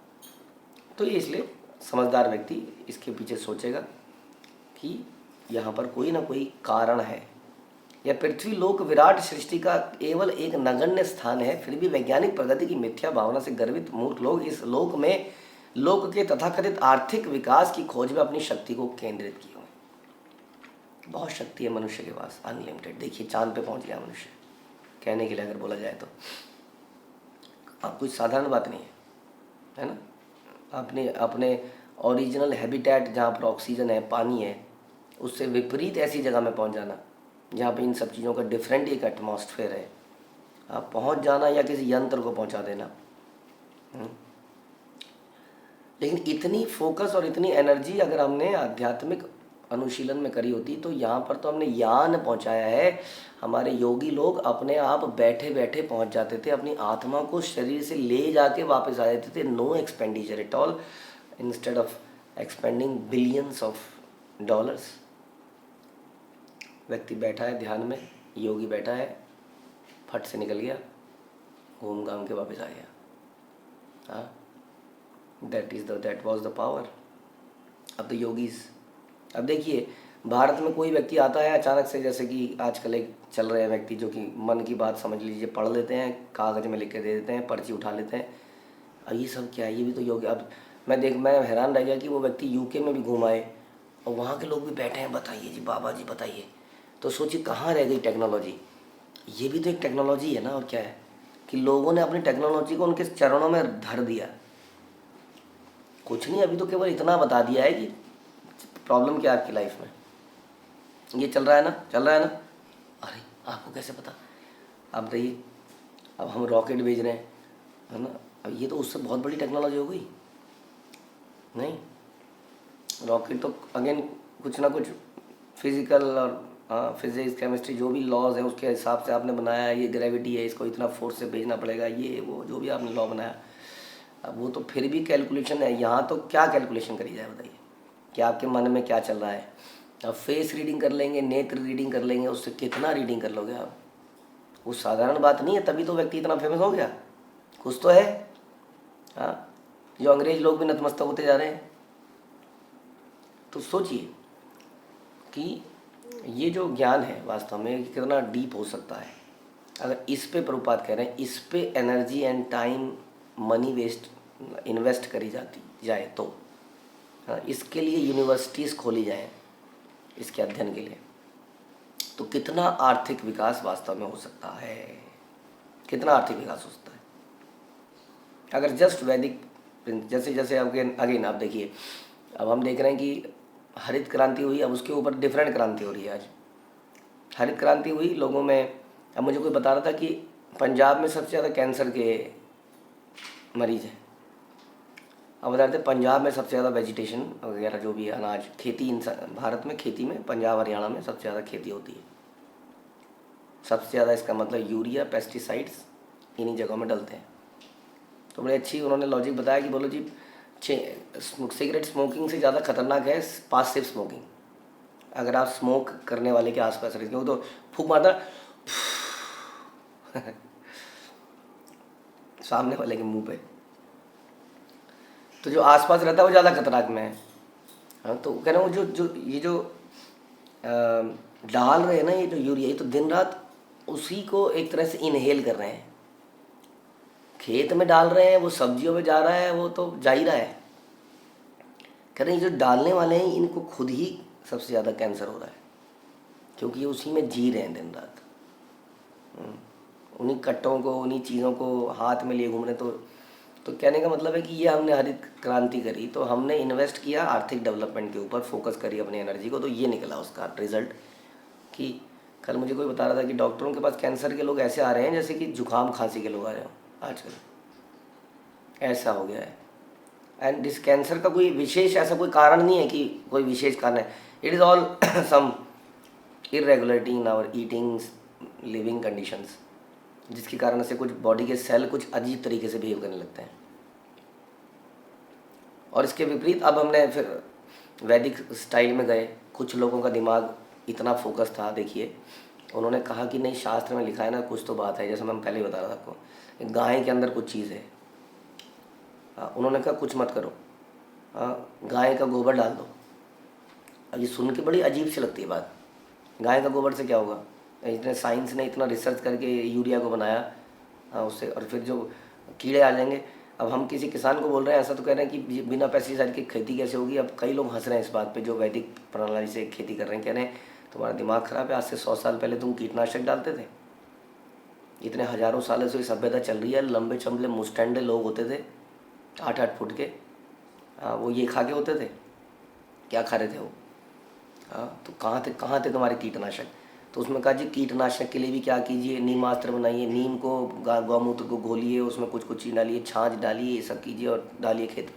तो ये इसलिए समझदार व्यक्ति इसके पीछे सोचेगा कि यहाँ पर कोई ना कोई कारण है। यह पृथ्वी लोक विराट सृष्टि का केवल एक नगण्य स्थान है, फिर भी वैज्ञानिक प्रगति की मिथ्या भावना से गर्वित मूर्ख लोग इस लोक के तथाकथित आर्थिक विकास की खोज में अपनी शक्ति को केंद्रित किए हुए। बहुत शक्ति है मनुष्य के पास, अनलिमिटेड। देखिए चांद पे पहुंच गया मनुष्य, कहने के लिए अगर बोला जाए तो अब कुछ साधारण बात नहीं है ना? अपने ओरिजिनल हैबिटेट जहाँ पर ऑक्सीजन है, पानी है, उससे विपरीत ऐसी जगह में पहुंच जाना जहाँ पे इन सब चीज़ों का डिफरेंट एक एटमॉस्फेयर है, आप पहुंच जाना या किसी यंत्र को पहुंचा देना। लेकिन इतनी फोकस और इतनी एनर्जी अगर हमने आध्यात्मिक अनुशीलन में करी होती तो यहाँ पर तो हमने यान पहुँचाया है। हमारे योगी लोग अपने आप बैठे बैठे पहुँच जाते थे, अपनी आत्मा को शरीर से ले जाके वापस आ जाते थे, no expenditure at all, instead of expending billions of dollars. व्यक्ति बैठा है ध्यान में, योगी बैठा है, फट से निकल गया, घूम घाम के वापस आ गया। हाँ, that was the power of the yogis. अब देखिए भारत में कोई व्यक्ति आता है अचानक से, जैसे कि आजकल एक चल रहे हैं व्यक्ति जो कि मन की बात समझ लीजिए पढ़ लेते हैं, कागज़ में लिख के दे देते हैं, पर्ची उठा लेते हैं। अब ये सब क्या है? ये भी तो योगी। अब मैं हैरान रह गया कि वो व्यक्ति यूके में भी घुमाए और वहाँ के लोग भी बैठे हैं, बताइए जी बाबा जी बताइए। तो सोचिए कहाँ रह गई टेक्नोलॉजी? ये भी तो एक टेक्नोलॉजी है ना, और क्या है कि लोगों ने अपनी टेक्नोलॉजी को उनके चरणों में धर दिया। कुछ नहीं, अभी तो केवल इतना बता दिया है कि प्रॉब्लम क्या है आपकी लाइफ में, ये चल रहा है ना, चल रहा है ना। अरे आपको कैसे पता? आप बताइए, अब हम रॉकेट भेज रहे हैं, है ना, अब ये तो उससे बहुत बड़ी टेक्नोलॉजी हो गई नहीं? रॉकेट तो अगेन कुछ ना कुछ फिजिकल और फिजिक्स केमिस्ट्री जो भी लॉज है उसके हिसाब से आपने बनाया है। ये ग्रेविटी है, इसको इतना फोर्स से भेजना पड़ेगा, ये वो जो भी आपने लॉ बनाया, अब वो तो फिर भी कैलकुलेशन है। यहाँ तो क्या कैलकुलेशन करी जाए बताइए, कि आपके मन में क्या चल रहा है। अब फेस रीडिंग कर लेंगे, नेत्र रीडिंग कर लेंगे, उससे कितना रीडिंग कर लोगे आप? वो साधारण बात नहीं है, तभी तो व्यक्ति इतना फेमस हो गया, कुछ तो है। हाँ, जो अंग्रेज लोग भी नतमस्तक होते जा रहे हैं। तो सोचिए कि ये जो ज्ञान है वास्तव में कितना डीप हो सकता है। अगर इस पे प्रभुपाद कह रहे हैं, इस पे energy and time money waste invest करी जाती जाए तो, हाँ, इसके लिए यूनिवर्सिटीज़ खोली जाए इसके अध्ययन के लिए, तो कितना आर्थिक विकास वास्तव में हो सकता है, कितना आर्थिक विकास हो सकता है। अगर जस्ट वैदिक जैसे जैसे अगेन आप देखिए, अब हम देख रहे हैं कि हरित क्रांति हुई, अब उसके ऊपर डिफरेंट क्रांति हो रही है। आज हरित क्रांति हुई लोगों में, अब मुझे कोई बता रहा था कि पंजाब में सबसे ज़्यादा कैंसर के मरीज हैं। अब बता रहे थे पंजाब में सबसे ज़्यादा वेजिटेशन वगैरह जो भी है अनाज खेती, भारत में खेती में पंजाब हरियाणा में सबसे ज़्यादा खेती होती है। सबसे ज़्यादा इसका मतलब यूरिया पेस्टिसाइड्स इन्हीं जगहों में डलते हैं। तो बड़ी अच्छी उन्होंने लॉजिक बताया कि बोलो जी सिगरेट स्मोकिंग से ज़्यादा खतरनाक है पासिव स्मोकिंग। अगर आप स्मोक करने वाले के आसपास रहते हो तो फूंक मारना सामने वाले के मुंह पे, तो जो आसपास रहता है वो ज़्यादा खतरनाक में है। हाँ, तो कह रहा हूँ जो ये जो डाल रहे हैं ना ये जो यूरिया, ये तो दिन रात उसी को एक तरह से इनहेल कर रहे हैं। खेत में डाल रहे हैं, वो सब्जियों में जा रहा है, वो तो जा ही रहा है। कह रहे हैं जो डालने वाले हैं इनको खुद ही सबसे ज़्यादा कैंसर हो रहा है, क्योंकि ये उसी में जी रहे हैं दिन रात। उन्हीं कट्टों को, उन्हीं चीज़ों को हाथ में लिए घूम रहे। तो कहने का मतलब है कि ये हमने हरित क्रांति करी, तो हमने इन्वेस्ट किया आर्थिक डेवलपमेंट के ऊपर, फोकस करी अपनी एनर्जी को, तो ये निकला उसका रिजल्ट। कि कल मुझे कोई बता रहा था कि डॉक्टरों के पास कैंसर के लोग ऐसे आ रहे हैं जैसे कि जुकाम खांसी के लोग आ रहे हो आजकल, ऐसा हो गया है। एंड इस कैंसर का कोई विशेष ऐसा कोई कारण नहीं है कि कोई विशेष कारण है। It is all some irregularity in our eating living conditions, जिसके कारण से कुछ बॉडी के सेल कुछ अजीब तरीके से बिहेव करने लगते हैं। और इसके विपरीत अब हमने फिर वैदिक स्टाइल में गए। कुछ लोगों का दिमाग इतना फोकस था, देखिए उन्होंने कहा कि नहीं शास्त्र में लिखा है ना, कुछ तो बात है। जैसे मैं पहले ही बता रहा था आपको, गाय के अंदर कुछ चीज़ है। उन्होंने कहा कुछ मत करो, गाय का गोबर डाल दो। अब ये सुन के बड़ी अजीब सी लगती है बात, गाय का गोबर से क्या होगा? इतने साइंस ने इतना रिसर्च करके यूरिया को बनाया उससे, और फिर जो कीड़े आ जाएंगे। अब हम किसी किसान को बोल रहे हैं ऐसा, तो कह रहे हैं कि बिना पेस्टिसाइड की खेती कैसे होगी। अब कई लोग हंस रहे हैं इस बात पे जो वैदिक प्रणाली से खेती कर रहे हैं, कह रहे हैं तुम्हारा दिमाग ख़राब है, आज से 100 साल पहले तुम कीटनाशक डालते थे। इतने हज़ारों सालों से सभ्यता चल रही है, लंबे चंबले मुस्टैंडे लोग होते थे 8-8 फुट के, वो ये खा के होते थे, क्या खा रहे थे वो? तो कहाँ थे तुम्हारे कीटनाशक? तो उसमें कहा जी कीटनाशक के लिए भी क्या कीजिए, नीमास्त्र बनाइए, नीम को गौमूत्र को घोलिए, उसमें कुछ कुछ चीज़ डालिए, छाछ डालिए, ये सब कीजिए और डालिए खेत में।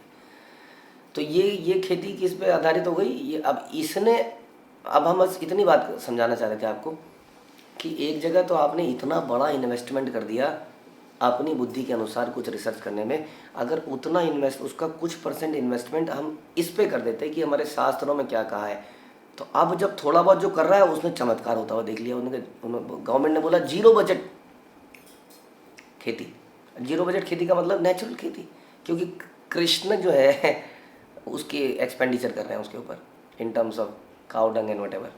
तो ये खेती किस पे आधारित हो गई? ये अब इसने, अब हम बस इतनी बात समझाना चाह रहे थे आपको कि एक जगह तो आपने इतना बड़ा इन्वेस्टमेंट कर दिया अपनी बुद्धि के अनुसार कुछ रिसर्च करने में। अगर उतना उसका कुछ % इन्वेस्टमेंट हम इस पे कर देते कि हमारे शास्त्रों में क्या कहा है, तो अब जब थोड़ा बहुत जो कर रहा है उसमें चमत्कार होता हुआ देख लिया। गवर्नमेंट ने बोला 0 बजट खेती। 0 बजट खेती का मतलब नेचुरल खेती, क्योंकि कृष्ण जो है उसके एक्सपेंडिचर कर रहे हैं उसके ऊपर in terms of cow dung and whatever.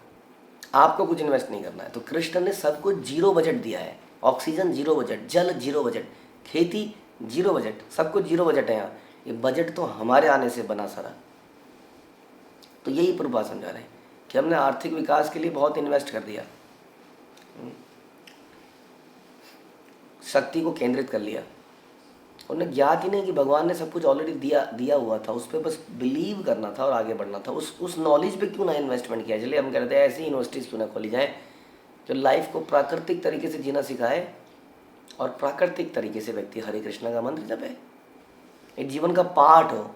आपको कुछ इन्वेस्ट नहीं करना है, तो कृष्ण ने सब कुछ 0 बजट दिया है। ऑक्सीजन 0 बजट, जल 0 बजट, खेती 0 बजट, सब कुछ 0 बजट है यहाँ। ये बजट तो हमारे आने से बना सारा। तो यही प्रभुपाद समझा रहे हैं कि हमने आर्थिक विकास के लिए बहुत इन्वेस्ट कर दिया, शक्ति को केंद्रित कर लिया। उन्हें ज्ञात ही नहीं कि भगवान ने सब कुछ ऑलरेडी दिया हुआ था, उस पर बस बिलीव करना था और आगे बढ़ना था। उस नॉलेज पे क्यों ना इन्वेस्टमेंट किया? चलिए हम कहते हैं ऐसी यूनिवर्सिटीज़ क्यों ना खोली जाए जो लाइफ को प्राकृतिक तरीके से जीना सिखाए और प्राकृतिक तरीके से व्यक्ति हरे कृष्णा का मंत्र जपे, एक जीवन का पार्ट हो,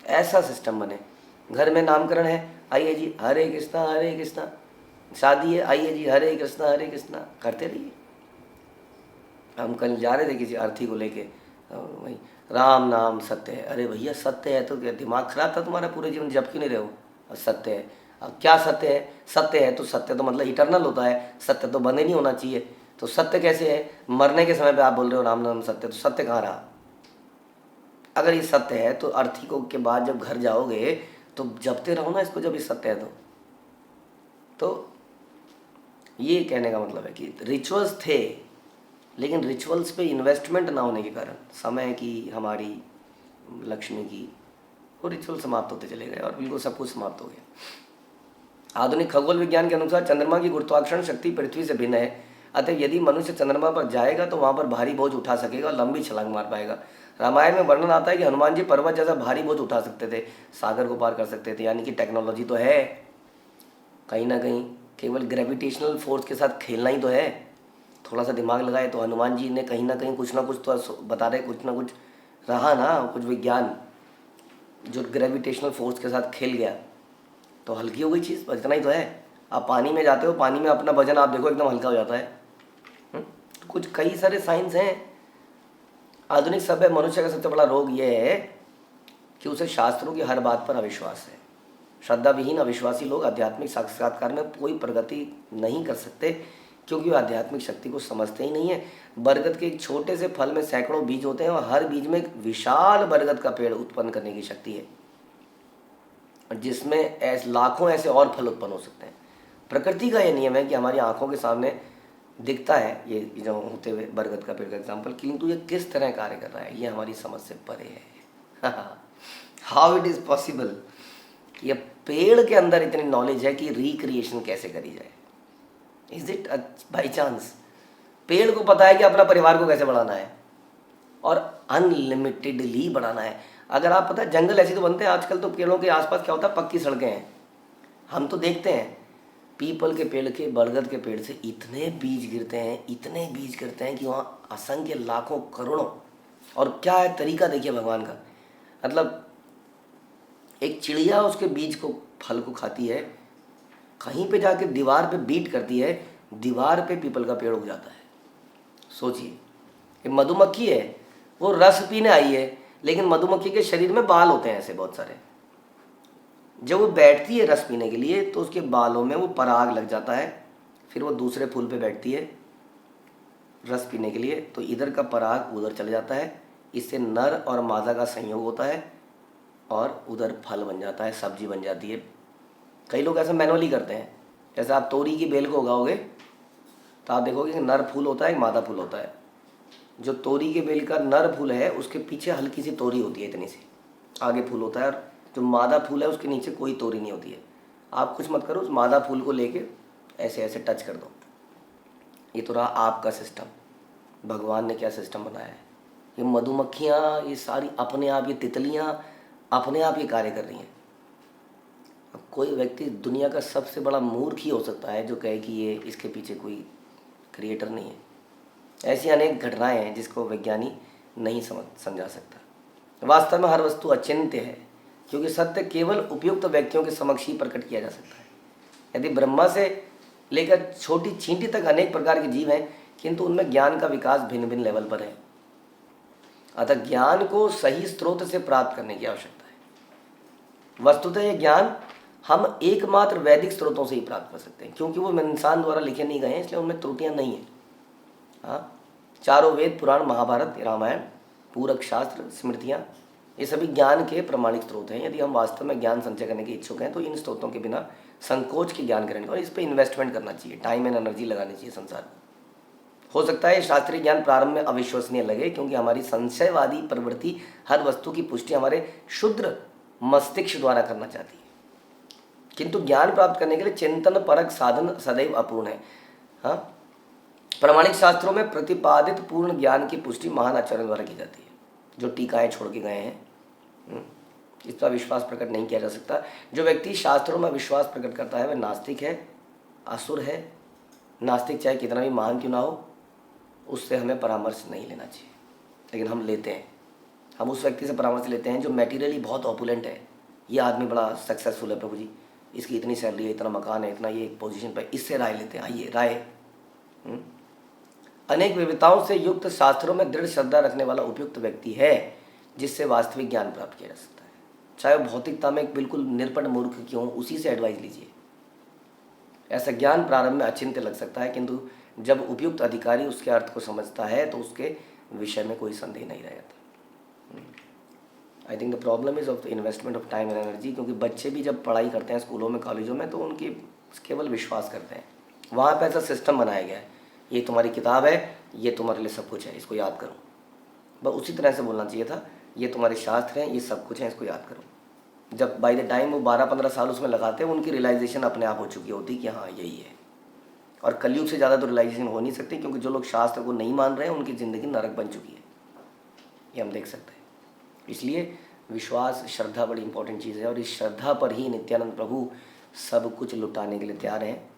ऐसा सिस्टम बने घर में नामकरण है, आइए जी हरे कृष्णा, शादी है, आइए जी हरे कृष्णा करते रहिए। हम कल जा रहे थे किसी अर्थी को लेके, वही राम नाम सत्य है। अरे भैया सत्य है तो क्या दिमाग खराब था तुम्हारा पूरे जीवन, जब क्यों नहीं रहे हो? सत्य है, अब क्या सत्य है? सत्य है तो सत्य तो मतलब इटरनल होता है, सत्य तो बंद ही नहीं होना चाहिए। तो सत्य कैसे है? मरने के समय पे आप बोल रहे हो राम नाम सत्य, तो सत्य कहाँ रहा? अगर ये सत्य है तो अर्थी को के बाद जब घर जाओगे तो जपते रहो ना इसको, जब ये सत्य है तो ये कहने का मतलब है कि रिचुअल्स थे, लेकिन रिचुअल्स पे इन्वेस्टमेंट ना होने के कारण, समय की, हमारी लक्ष्मी की, वो रिचुअल समाप्त होते चले गए और बिल्कुल सब कुछ समाप्त हो गया। आधुनिक खगोल विज्ञान के अनुसार चंद्रमा की गुरुत्वाकर्षण शक्ति पृथ्वी से भिन्न है, अतः यदि मनुष्य चंद्रमा पर जाएगा तो वहाँ पर भारी बोझ उठा सकेगा और लंबी छलांग मार पाएगा। रामायण में वर्णन आता है कि हनुमान जी पर्वत जैसा भारी बोझ उठा सकते थे, सागर को पार कर सकते थे। यानी कि टेक्नोलॉजी तो है, कहीं ना कहीं केवल ग्रेविटेशनल फोर्स के साथ खेलना ही तो है। थोड़ा सा दिमाग लगाए तो हनुमान जी ने कहीं ना कहीं कुछ ना कुछ तो बता रहे, कुछ ना कुछ रहा ना, कुछ विज्ञान जो ग्रेविटेशनल फोर्स के साथ खेल गया तो हल्की हो गई चीज़, बस इतना ही तो है। आप पानी में जाते हो, पानी में अपना वजन आप देखो एकदम हल्का हो जाता है। तो कुछ कई सारे साइंस हैं। आधुनिक सभ्य मनुष्य का सबसे बड़ा रोग ये है कि उसे शास्त्रों की हर बात पर अविश्वास है। श्रद्धा विहीन अविश्वासी लोग आध्यात्मिक साक्षात्कार में कोई प्रगति नहीं कर सकते, क्योंकि वो आध्यात्मिक शक्ति को समझते ही नहीं है। बरगद के एक छोटे से फल में सैकड़ों बीज होते हैं और हर बीज में एक विशाल बरगद का पेड़ उत्पन्न करने की शक्ति है, जिसमें लाखों ऐसे और फल उत्पन्न हो सकते हैं। प्रकृति का ये नियम है कि हमारी आंखों के सामने दिखता है ये जो होते हुए बरगद का पेड़ का एग्जाम्पल, किंतु ये किस तरह कार्य कर रहा है ये हमारी समझ से परे है। How it is possible? ये पेड़ के अंदर इतनी नॉलेज है कि रिक्रिएशन कैसे करी जाए। Is it by chance? पेड़ को पता है कि अपना परिवार को कैसे बढ़ाना है और अनलिमिटेडली बढ़ाना है। अगर आप पता है जंगल ऐसे तो बनते हैं आजकल, तो पेड़ों के आसपास क्या होता है, पक्की सड़कें हैं। हम तो देखते हैं पीपल के पेड़ के, बरगद के पेड़ से इतने बीज गिरते हैं, इतने बीज गिरते हैं कि वहाँ असंख्य लाखों करोड़ों। और क्या है तरीका देखिए भगवान का, मतलब एक चिड़िया उसके बीज को, फल को खाती है, कहीं पे जाके दीवार पे बीट करती है, दीवार पे पीपल का पेड़ उग जाता है। सोचिए, ये मधुमक्खी है, वो रस पीने आई है, लेकिन मधुमक्खी के शरीर में बाल होते हैं ऐसे बहुत सारे। जब वो बैठती है रस पीने के लिए तो उसके बालों में वो पराग लग जाता है, फिर वो दूसरे फूल पे बैठती है रस पीने के लिए, तो इधर का पराग उधर चले जाता है, इससे नर और मादा का संयोग होता है और उधर फल बन जाता है, सब्जी बन जाती है। कई लोग ऐसा मैनुअली करते हैं, जैसे आप तोरी की बेल को उगाओगे तो आप देखोगे कि नर फूल होता है, एक मादा फूल होता है। जो तोरी के बेल का नर फूल है उसके पीछे हल्की सी तोरी होती है, इतनी सी, आगे फूल होता है, और जो मादा फूल है उसके नीचे कोई तोरी नहीं होती है। आप कुछ मत करो, उस मादा फूल को लेके ऐसे ऐसे टच कर दो। ये तो रहा आपका सिस्टम। भगवान ने क्या सिस्टम बनाया है, ये मधुमक्खियाँ, ये सारी अपने आप, ये तितलियाँ अपने आप ये कार्य कर रही हैं। अब कोई व्यक्ति दुनिया का सबसे बड़ा मूर्ख ही हो सकता है जो कहे कि ये इसके पीछे कोई क्रिएटर नहीं है। ऐसी अनेक घटनाएं हैं जिसको वैज्ञानिक नहीं समझा सकता। वास्तव में हर वस्तु अचिंत्य है, क्योंकि सत्य केवल उपयुक्त व्यक्तियों के समक्ष ही प्रकट किया जा सकता है। यदि ब्रह्मा से लेकर छोटी चींटी तक अनेक प्रकार के जीव हैं, किंतु उनमें ज्ञान का विकास भिन्न भिन्न लेवल पर है। अतः ज्ञान को सही स्रोत से प्राप्त करने की आवश्यकता है। वस्तुतः यह ज्ञान हम एकमात्र वैदिक स्रोतों से ही प्राप्त कर सकते हैं, क्योंकि वो इंसान द्वारा लिखे नहीं गए हैं, इसलिए उनमें त्रुटियां नहीं हैं। हाँ, चारों वेद, पुराण, महाभारत, रामायण, पूरक शास्त्र, स्मृतियाँ, ये सभी ज्ञान के प्रमाणिक स्रोत हैं। यदि हम वास्तव में ज्ञान संचय करने के इच्छुक हैं तो इन स्रोतों के बिना संकोच के ज्ञान करेंगे, और इस पर इन्वेस्टमेंट करना चाहिए, टाइम एंड एनर्जी लगानी चाहिए संसार में। हो सकता है शास्त्रीय ज्ञान प्रारंभ में अविश्वसनीय लगे, क्योंकि हमारी संशयवादी प्रवृत्ति हर वस्तु की पुष्टि हमारे शुद्र मस्तिष्क द्वारा करना चाहती है, किंतु ज्ञान प्राप्त करने के लिए चिंतन परक साधन सदैव अपूर्ण है। हाँ, प्रामाणिक शास्त्रों में प्रतिपादित पूर्ण ज्ञान की पुष्टि महान आचार्यों द्वारा की जाती है, जो टीकाएं छोड़ के गए हैं। इस पर विश्वास प्रकट नहीं किया जा सकता। जो व्यक्ति शास्त्रों में विश्वास प्रकट करता है वह नास्तिक है, असुर है। नास्तिक चाहे कितना भी महान क्यों ना हो, उससे हमें परामर्श नहीं लेना चाहिए, लेकिन हम लेते हैं। हम उस व्यक्ति से परामर्श लेते हैं जो मैटीरियली बहुत ऑपुलेंट है, ये आदमी बड़ा सक्सेसफुल है प्रभु जी, इसकी इतनी सैलरी है, इतना मकान है, इतना ये पोजीशन पर, इससे राय लेते हैं। आइए राय। अनेक विविधताओं से युक्त शास्त्रों में दृढ़ श्रद्धा रखने वाला उपयुक्त व्यक्ति है जिससे वास्तविक ज्ञान प्राप्त किया जा सकता है। चाहे वो भौतिकता में बिल्कुल निरपट मूर्ख क्यों, उसी से एडवाइस लीजिए। ऐसा ज्ञान प्रारंभ में अचिंत्य लग सकता है, किंतु जब उपयुक्त अधिकारी उसके अर्थ को समझता है तो उसके विषय में कोई संदेह नहीं रह जाता। I think the problem is of the investment of time and energy, क्योंकि बच्चे भी जब पढ़ाई करते हैं स्कूलों में, कॉलेजों में, तो उनकी केवल विश्वास करते हैं। वहाँ पे ऐसा सिस्टम बनाया गया है, ये तुम्हारी किताब है, ये तुम्हारे लिए सब कुछ है, इसको याद करो। बस उसी तरह से बोलना चाहिए था, ये तुम्हारे शास्त्र हैं, ये सब कुछ है, इसको याद करो। जब बाय द टाइम वो 12-15 साल उसमें लगाते हैं, उनकी रियलाइजेशन अपने आप हो चुकी होती कि हाँ यही है। और कलयुग से ज़्यादा तो रियलाइजेशन हो नहीं सकती, क्योंकि जो लोग शास्त्र को नहीं मान रहे हैं उनकी ज़िंदगी नरक बन चुकी है, ये हम देख सकते हैं। इसलिए विश्वास, श्रद्धा बड़ी इंपॉर्टेंट चीज़ है, और इस श्रद्धा पर ही नित्यानंद प्रभु सब कुछ लुटाने के लिए तैयार हैं।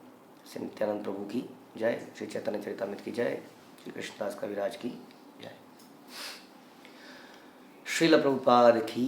श्री नित्यानंद प्रभु की जय, श्री चैतन्य चरितामृत की जय, श्री कृष्णदास कविराज की जय, श्रील प्रभुपाद की